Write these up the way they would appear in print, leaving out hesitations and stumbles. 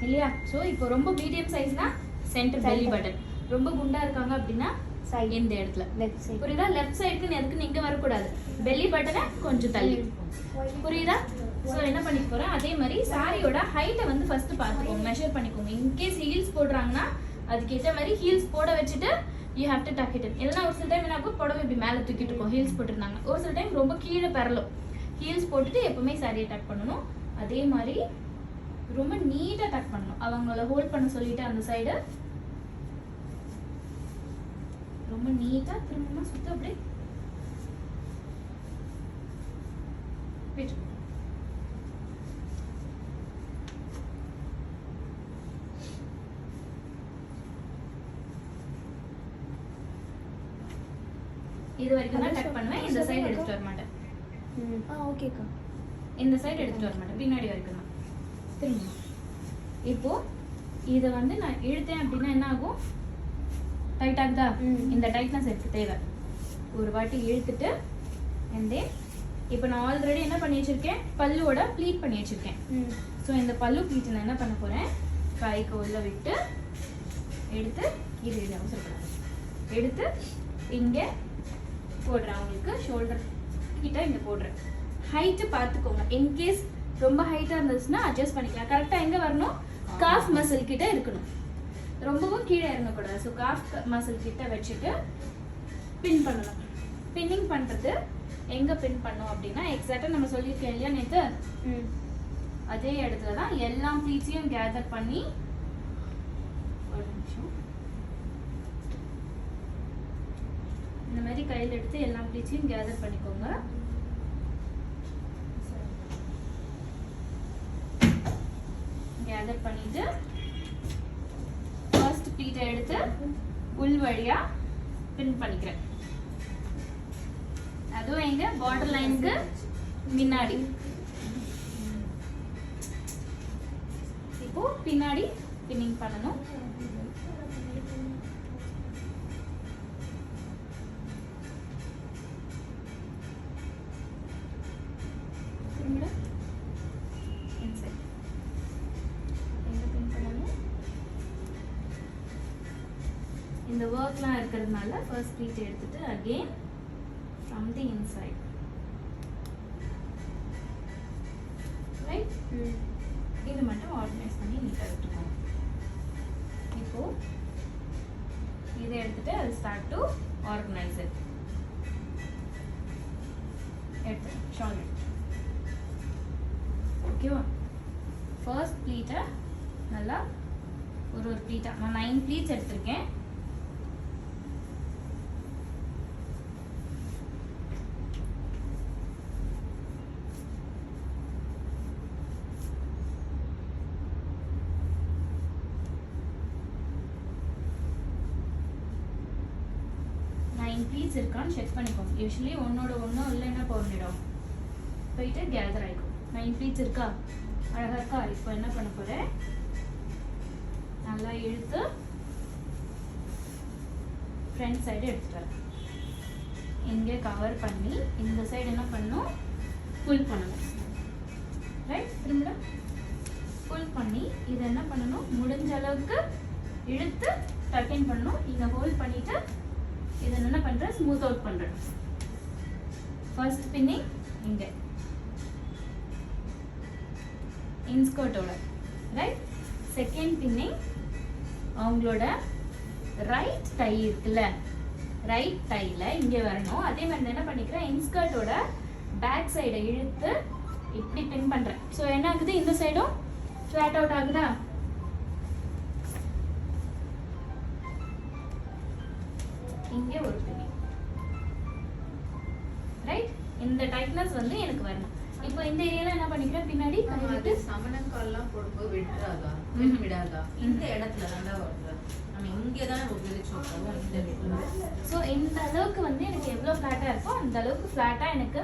இல்லையா? ஸோ இப்போ ரொம்ப மீடியம் சைஸ்னா சென்டர் பெல்லி பட்டன், ரொம்ப குண்டா இருக்காங்க அப்படின்னா இந்த இடத்துல லெஃப்ட் சைடு. புரியுதா? லெஃப்ட் சைடுக்கு எதுக்கு இங்க வரக்கூடாது, பெல்லி பட்டனை கொஞ்சம் தள்ளி. புரியுதா? ஸோ என்ன பண்ணிக்க போறேன், அதே மாதிரி சாரியோட ஹைட்டை வந்து ஃபர்ஸ்ட் பார்த்துக்கோங்க, மெஷர் பண்ணிக்கோங்க. இன்கேஸ் ஹீல்ஸ் போடுறாங்கன்னா அதுக்கேற்ற மாதிரி ஹீல்ஸ் போட வச்சுட்டு you have to tuck it. இல்லைன்னா ஒரு சில டைம் என்ன ஆகும், புடவை இப்படி மேலே தூக்கிட்டு இருக்கும் ஹீல்ஸ் போட்டுருந்தாங்க. ஒரு சில டைம் ரொம்ப கீழே பெறலும். ஹீல்ஸ் போட்டுட்டு எப்பவுமே சாரியை டக் பண்ணணும். அதே மாதிரி ரொம்ப நீட்டாக டக் பண்ணணும். அவங்கள ஹோல்ட் பண்ண சொல்லிட்டு அந்த சைடு ரொம்ப நீட்டா திரும்ப சுத்த அப்படியே இது வரைக்கும் தான் டக் பண்ணுவேன். இந்த சைடு எடுத்துட்டு வர மாட்டேன். ஓகேக்கா. இந்த சைடு எடுத்துட்டு வர மாட்டேன், பின்னாடி வரைக்கும் தான். திரும்ப இப்போ இதை வந்து நான் இழுத்தேன் அப்படின்னா என்ன ஆகும், டைட் ஆகுதா? இந்த டைட்னஸ் எனக்கு தேவை. ஒரு வாட்டி இழுத்துட்டு and then இப்போ நான் ஆல்ரெடி என்ன பண்ணி வச்சிருக்கேன், பல்லுவோட ப்ளீட் பண்ணி வச்சிருக்கேன். ஸோ இந்த பல்லு ப்ளீட் நான் என்ன பண்ண போறேன், கைக்கு உள்ள விட்டு எடுத்து இது அவசரப்படாது எடுத்து இங்கே போடுறேன். அவங்களுக்கு ஷோல்டர் கிட்ட இங்கே போடுறேன். ஹைட்டு பார்த்துக்கோங்க. இன்கேஸ் ரொம்ப ஹைட்டாக இருந்துச்சுன்னா அட்ஜஸ்ட் பண்ணிக்கலாம். கரெக்டாக எங்கே வரணும், காஃப் மசில் கிட்ட இருக்கணும், ரொம்பவும் கீழே இறங்கக்கூடாது. ஸோ காஃப் மசில் கிட்ட வச்சுட்டு பின் பண்ணணும். பின்னிங் பண்ணுறது எங்கே பின் பண்ணோம் அப்படின்னா எக்ஸாக்டாக நம்ம சொல்லியிருக்கோம் இல்லையா நேற்று, அதே இடத்துல தான் எல்லா ப்ளீட்ஸையும் கேதர் பண்ணி ஒரு நிமிஷம் இந்த மாதிரி கையில் எடுத்து எல்லா ப்ளீட்ஸையும் கேதர் பண்ணிக்கோங்க. கேதர் பண்ணிட்டு ஃபர்ஸ்ட் ப்ளீட்டை எடுத்து உள் வழியா பின் பண்ணிக்கிறேன். அதுவும் எங்க பார்டர் லைனுக்கு முன்னாடி. இப்போ பின்னாடி பின்னிங் பண்ணணும். இந்த ஒர்க்லாம் இருக்கிறதுனால ஃபர்ஸ்ட் ப்ளீட் எடுத்துட்டு again from the inside, right? இது மட்டும் ஆர்கனைஸ் பண்ணி நீட்டாக எடுத்துக்கோங்க. இப்போ இதை எடுத்துட்டு அது ஸ்டார்ட் டு ஆர்கனைஸ் இட். எடுத்து ஷால் ஓகேவா? ஃபர்ஸ்ட் ப்ளீட்டை நல்லா ஒரு ப்ளீட்டாக நான் 9 ப்ளீட்ஸ் எடுத்திருக்கேன். ப்ளீட்ஸ் இருக்கான்னு செக் பண்ணிக்கோங்க. யூஸ்வலி ஒன்னோட ஒன்றும் இல்லைன்னா போயிடும், போயிட்டு கேதர் ஆகிக்கும். 9 ப்ளீட்ஸ் இருக்கா, அழகாக இருக்கா? இப்போ என்ன பண்ண போகிறேன், நல்லா இழுத்து ஃப்ரண்ட் சைடு எடுத்துட்டு வரேன். இங்கே கவர் பண்ணி இந்த சைடு என்ன பண்ணணும், புல் பண்ணணும். ரைட்? திரும்ப புல் பண்ணி இதை என்ன பண்ணணும், முடிஞ்ச அளவுக்கு இழுத்து டர்ன் பண்ணணும். இங்கே ஹோல்ட் பண்ணிட்டு இதை என்ன பண்றேன், ஸ்மூத் அவுட் பண்றேன். ஃபர்ஸ்ட் பின்னிங் இங்க இன்ஸ்கர்ட்டோட, ரைட்? செகண்ட் பின்னிங் அவங்களோட ரைட் டை இருக்குல்ல, ரைட் டைல இங்க வரணும். அதே மாதிரி என்ன பண்ணிக்கிறேன், இன்ஸ்கர்ட்டோட பேக் சைடை இழுத்து இப்படி பின் பண்றேன். ஸோ என்ன ஆகுது, இந்த சைடும் ஃபிளாட் அவுட் ஆகுதா? இங்கே ஒரு பின்னி, ரைட்? இந்த டைட்னஸ் வந்து எனக்கு வரணும். இப்போ இந்த ஏரியால என்ன பண்ணிக்கிறேன், பின்னாடி அது சமணங்கால்லாம் போடும்போது விட்டுறாதா, விடாதா? இந்த இடத்துல தாண்டா வருது. நம்ம இங்கே தான் விரிச்சு விட்டுறோம் இந்த இடத்துல. ஸோ இந்த அளவுக்கு வந்து எனக்கு எவ்வளோ ஃப்ளாட்டாக இருக்கோ அந்த அளவுக்கு ஃப்ளாட்டாக எனக்கு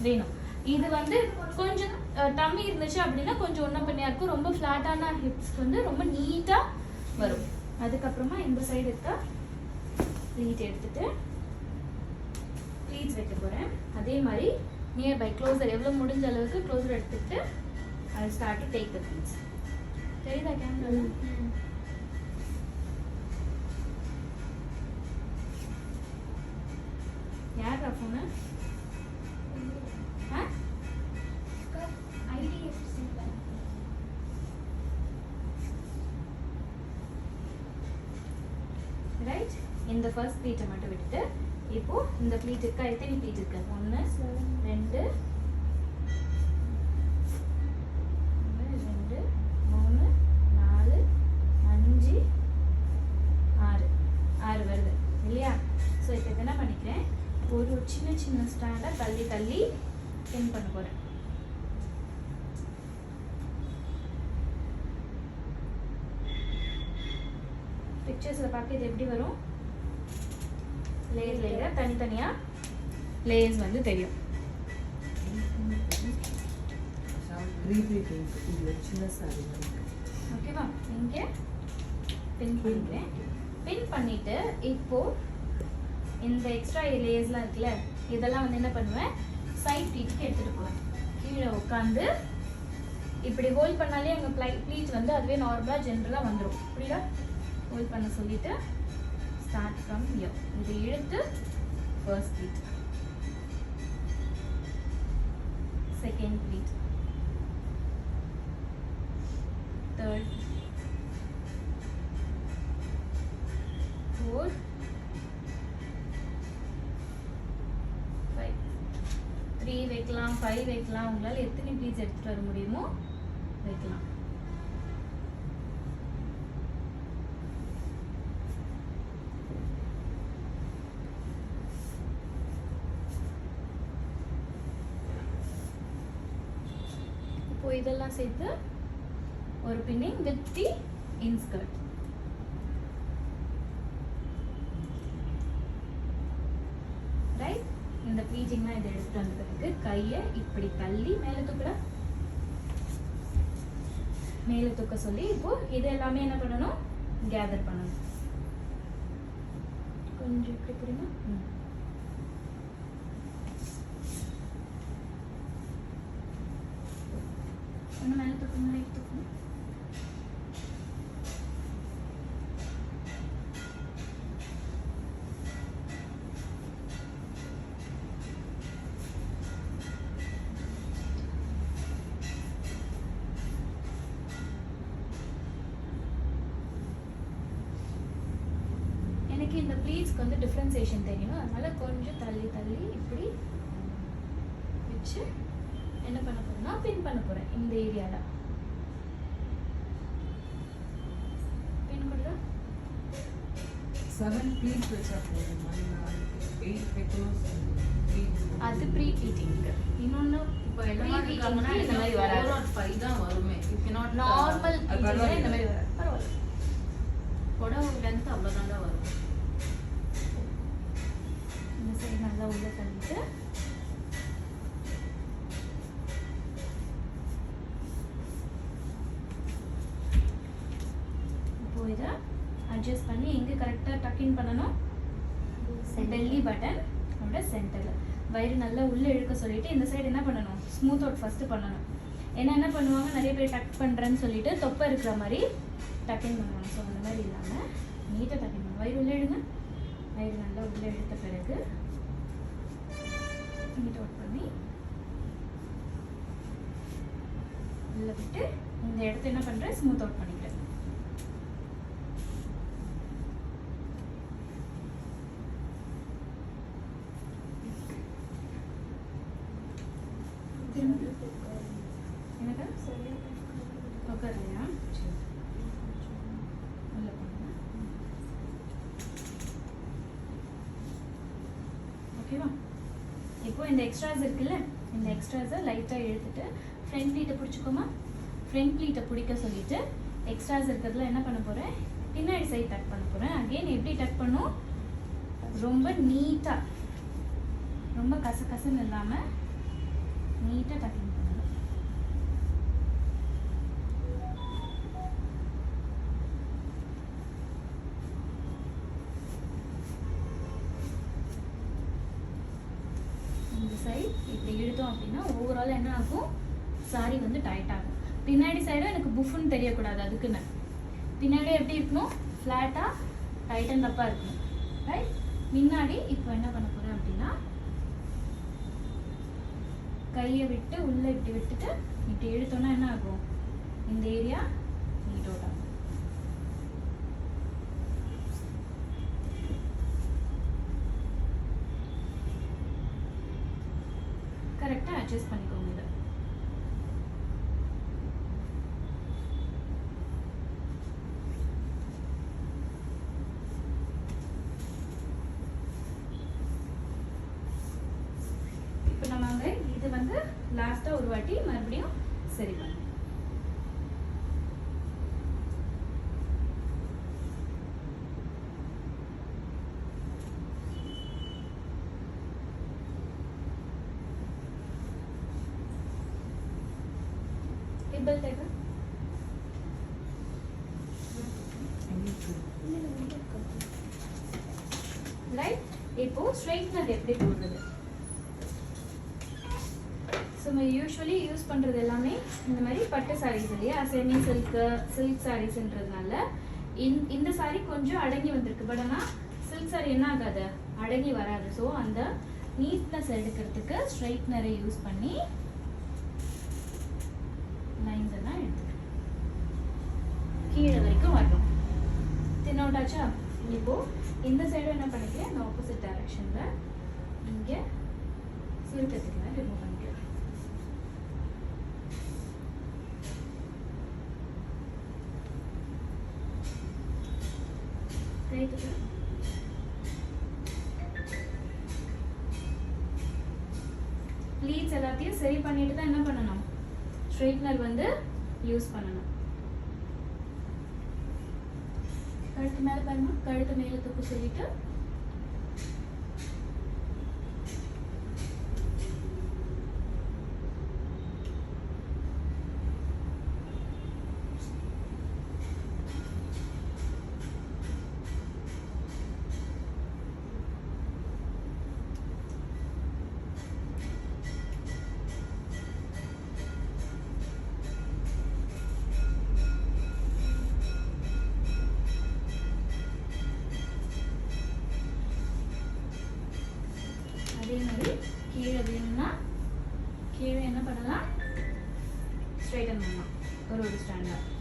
வேணும். இது வந்து கொஞ்சம் டம்மி இருந்துச்சு அப்படின்னா கொஞ்சம் ஒன்றும் பண்ணியா இருக்கும். ரொம்ப ஃப்ளாட்டான ஹிப்ஸ்க்கு வந்து ரொம்ப நீட்டாக வரும். அதுக்கப்புறமா இந்த சைடு இருக்க ப்ளீட் எடுத்துட்டு ப்ளீட்ஸ் வைக்க போகிறேன். அதே மாதிரி நியர்பை க்ளோசர் எவ்வளோ முடிஞ்ச அளவுக்கு க்ளோசர் எடுத்துக்கிட்டு I start to take the pleats. தெரியுதா கேமரா? யாரா ஃபோனு? IDFC right. இந்த ஃபர்ஸ்ட் ப்ளீட்டை மட்டும் விட்டுட்டு இப்போ இந்த ப்ளீட் இருக்கா? எத்தனை ப்ளீட் இருக்கு? 1 2 2 3 4 5 6 6 வருது இல்லையா? ஸோ இப்போ என்ன பண்ணிக்கிறேன், ஒரு சின்ன சின்ன ஸ்டாண்டை தள்ளி தள்ளி பின் பண்ண போகிறேன். பிக்சர்ஸில் பார்க்க இது எப்படி வரும்? லேயர் லேயராக தனித்தனியாக லேயர்ஸ் வந்து தெரியும். ஓகேவா? இங்கே பின் பண்ணிக்கிறேன். பின் பண்ணிட்டு இப்போ இந்த எக்ஸ்ட்ரா லேயர்ஸ்லாம் இருக்குல்ல, இதெல்லாம் வந்து என்ன பண்ணுவேன், சைட் ப்ளீட்டுக்கு எடுத்துகிட்டு போவேன். கீழே உட்காந்து இப்படி ஹோல்ட் பண்ணாலே எங்கள் ப்ளீட் வந்து அதுவே நார்மலாக ஜென்ரலாக வந்துடும். புரியுதா? ஹோல்ட் பண்ண சொல்லிட்டு ஸ்டார்ட் ஃப்ரம் ஹியர். இது இழுத்து first pleat, second pleat, third, fourth, 5. 3 வைக்கலாம், 5 வைக்கலாம். உங்களால் எத்தனை ப்ளீட்ஸ் எடுத்துகிட்டு வர முடியுமோ வைக்கலாம். இப்போ இதெல்லாம் சேர்த்து ஒரு pinning with the inskirt. Right. இந்த ப்ளீட்டிங்லாம் இதை எடுத்துட்டு வந்த பிறகு கையை இப்படி தள்ளி மேலே தூக்கல, மேலே தூக்க சொல்லி இப்போ இது எல்லாமே என்ன பண்ணணும், கேதர் பண்ணணும். கொஞ்சம் இப்படி புரியுமா? இன்னும் மேலே தூக்கணும், லைட் தூக்கணும். எனக்கு இந்த ப்ளீட்ஸ்க்கு வந்து டிஃப்ரென்சியேஷன் தெரியணும், அதனால கொஞ்சம் தள்ளி தள்ளி இப்படி வச்சு என்ன பண்ண போறேன்னா பின் பண்ண போறேன். இந்த ஏரியால பின் கொடுறா. 7 ப்ளீட்ஸ் வச்சா போதுமா? 8 வைக்கணும். அது ப்ரீ ப்ளீட்டிங். இன்னொன்னு இப்போ எல்லாமே இருக்காங்கன்னா இந்த மாதிரி வராது. 4 or 5 தான் வருமே. You cannot நார்மல் அது பரவாயில்ல. இந்த மாதிரி வராது. பரவாயில்ல. புடவை லென்த் அவ்வளோதான்டா வரும். இந்த சைடு நல்லா உள்ள தள்ளிட்டு இப்போ இதை அட்ஜஸ்ட் பண்ணி எங்கே கரெக்டாக டக்கின் பண்ணணும், பெல்லி பட்டன் அதோட சென்டரில். வயிறு நல்லா உள்ளே இழுக்க சொல்லிட்டு இந்த சைடு என்ன பண்ணணும், ஸ்மூத் அவுட் ஃபஸ்ட்டு பண்ணணும். ஏன்னா என்ன பண்ணுவாங்க, நிறைய பேர் டக் பண்ணுறேன்னு சொல்லிட்டு தொப்பை இருக்கிற மாதிரி டக்கின் பண்ணுவாங்க. ஸோ அந்த மாதிரி இல்லாமல் நீட்டாக டக்கின் பண்ணுவோம். வயிறு உள்ளே இழுங்க. வயிறு நல்லா உள்ளே இழுத்த பிறகு நீட் அவுட் பண்ணி உள்ள விட்டு இந்த இடத்த என்ன பண்ணுறேன், ஸ்மூத் அவுட் பண்ணிக்கிறேன். என்னக்கா உட்காரலையா? உள்ள போங்க. ஓகேவா? இப்போ இந்த எக்ஸ்ட்ராஸ் இருக்குல்ல, இந்த எக்ஸ்ட்ராஸை லைட்டாக இழுத்துட்டு ஃப்ரண்ட் ப்ளீட்டை பிடிச்சிக்கோமா. ஃப்ரண்ட் ப்ளீட்டை பிடிக்க சொல்லிட்டு எக்ஸ்ட்ராஸ் இருக்கிறதுல என்ன பண்ண போகிறேன், பின்னாடி சைட் டக் பண்ண போகிறேன். அகெயின் எப்படி டக் பண்ணும், ரொம்ப நீட்டாக, ரொம்ப கசகசன்னு இல்லாமல் நீட்டாக டக்கிங் பண்ணணும். இந்த சைட் இப்படி இழுத்தோம் அப்படின்னா ஓவரால் என்ன ஆகும், சாரி வந்து டைட் ஆகும். பின்னாடி சைடும் எனக்கு புஃப்னு தெரியக்கூடாது, அதுக்குன்னு பின்னாடி எப்படி இருக்கணும், ஃப்ளாட்டாக டைட் அண்ட் அப்பாக இருக்கணும், ரைட். முன்னாடி இப்போ என்ன பண்ண போகிறேன் அப்படின்னா கையை விட்டு உள்ளே இப்படி விட்டுட்டு இப்படி இழுத்தோன்னா என்ன ஆகும், இந்த ஏரியா நீட் அவுட் ஆகும். கரெக்டாக அட்ஜஸ்ட் பண்ணிக்கோங்க இதை. இப்போ நம்ம அங்கே இது வந்து லாஸ்ட்டாக ஒரு வாட்டி மறுபடியும் சரி பண்ணணும். Table take right. இப்போ ஸ்ட்ரைட்னர் எப்படி போடுறது? ஸோ நம்ம யூஸ்வலி யூஸ் பண்ணுறது எல்லாமே இந்த மாதிரி பட்டு சாரீஸ் இல்லையா, செமி சில்க் சாரீஸ்ன்றதுனால இந்த சாரீ கொஞ்சம் அடங்கி வந்திருக்கு. பட் ஆனால் சில்க் சாரீ என்ன ஆகாது, அடங்கி வராது. ஸோ அந்த நீட்னஸ் எடுக்கிறதுக்கு ஸ்ட்ரைட்னரை யூஸ் பண்ணி லைன்ஸ் எல்லாம் எடுத்துக்கிறேன், கீழே வரைக்கும் வரணும். தின் அவுட் ஆச்சா? இப்போ இந்த சைடு என்ன பண்ணிக்கிறேன், இந்த ஆப்போசிட் டைரக்ஷனில் இங்கே சுருக்கத்துக்கு ரிமூவ் பண்ணிக்கிறேன். ரைட்டுக்கு ப்ளீட்ஸ் எல்லாத்தையும் சரி பண்ணிட்டு தான் என்ன பண்ணணும், ஸ்ட்ரைட்னர் வந்து யூஸ் பண்ணணும். கழுத்து மேலே பாருங்க, கழுத்து மேலே தூக்கு சொல்லிட்டு அதே மாதிரி கீழே வேணும்னா கீழே என்ன பண்ணலாம், ஸ்ட்ரைட்டன் பண்ணலாம் ஒரு ஸ்டாண்டர்ட்.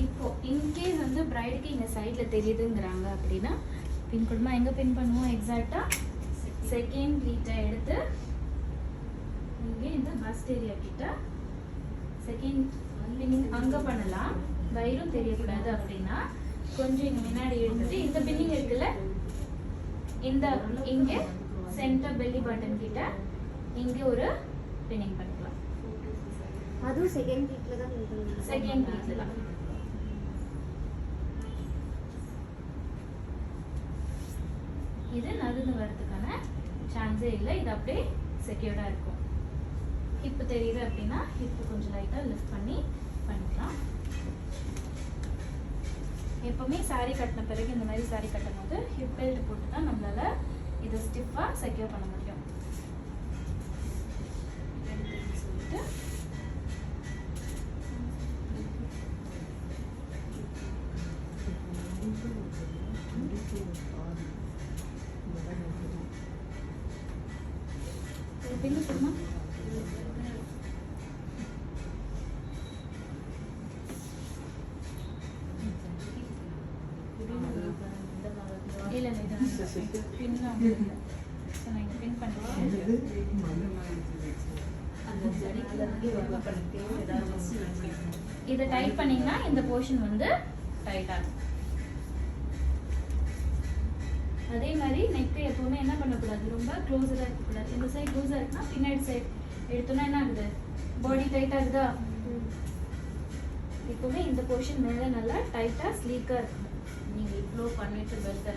இப்போ இன்கேஸ் வந்து பிரைடுக்கு இங்கே சைடில் தெரியுதுங்கிறாங்க அப்படின்னா பின் கொடுமா எங்கே பின் பண்ணுவோம், எக்ஸாக்டாக செகண்ட் ப்ளீட்டை எடுத்து இங்கே இந்த பஸ்ட் ஏரியா கிட்ட செகண்ட் பின்னிங் அங்கே பண்ணலாம். வயிறும் தெரியக்கூடாது அப்படின்னா கொஞ்சம் இங்கே முன்னாடி எடுத்துட்டு இந்த பின்னிங் இருக்குல்ல, இந்த இங்கே சென்டர் பெல்லி பட்டன் கிட்ட இங்கே ஒரு பின்னிங் பண்ணிக்கலாம். அதுவும் செகண்ட் ப்ளீட்ல தான் பண்ணுங்க. செகண்ட் ப்ளீட்ல தான். இது நடுந்து வரதுக்கான சான்ஸே இல்லை, இது அப்படியே செக்யூர்டாக இருக்கும். ஹிப்பு தெரியுது அப்படின்னா ஹிப்பு கொஞ்சம் லைட்டாக லிஃப்ட் பண்ணி பண்ணிக்கலாம். எப்போவுமே சாரீ கட்டின பிறகு இந்த மாதிரி சாரீ கட்டும் போது ஹிப் பெல்ட் போட்டு தான் நம்மளால் இதை ஸ்டிஃபாக செக்யூர் பண்ண முடியும். சொல்லிட்டு பின்னு போடுமா, இல்லை இல்லை இது பின்னு இல்லை. ஸோ நான் இங்கே பின் பண்ணுறேன். இதை டைட் பண்ணிங்கன்னா இந்த போர்ஷன் வந்து டைட் ஆகும். அதே மாதிரி நெக்கு எப்போவுமே என்ன பண்ணக்கூடாது, ரொம்ப க்ளோஸராக இருக்கக்கூடாது. இந்த சைட் க்ளோஸாக இருக்குன்னா பின்னாடி சைட் எடுத்தோன்னா என்ன ஆகுது, பாடி டைட் ஆகுதா, இப்போவே இந்த போர்ஷன் மேலே நல்லா டைட்டாக ஸ்லீக்காக இருக்கணும். நீங்க இவ்ளோ பண்ணிட்டு பெல்ட்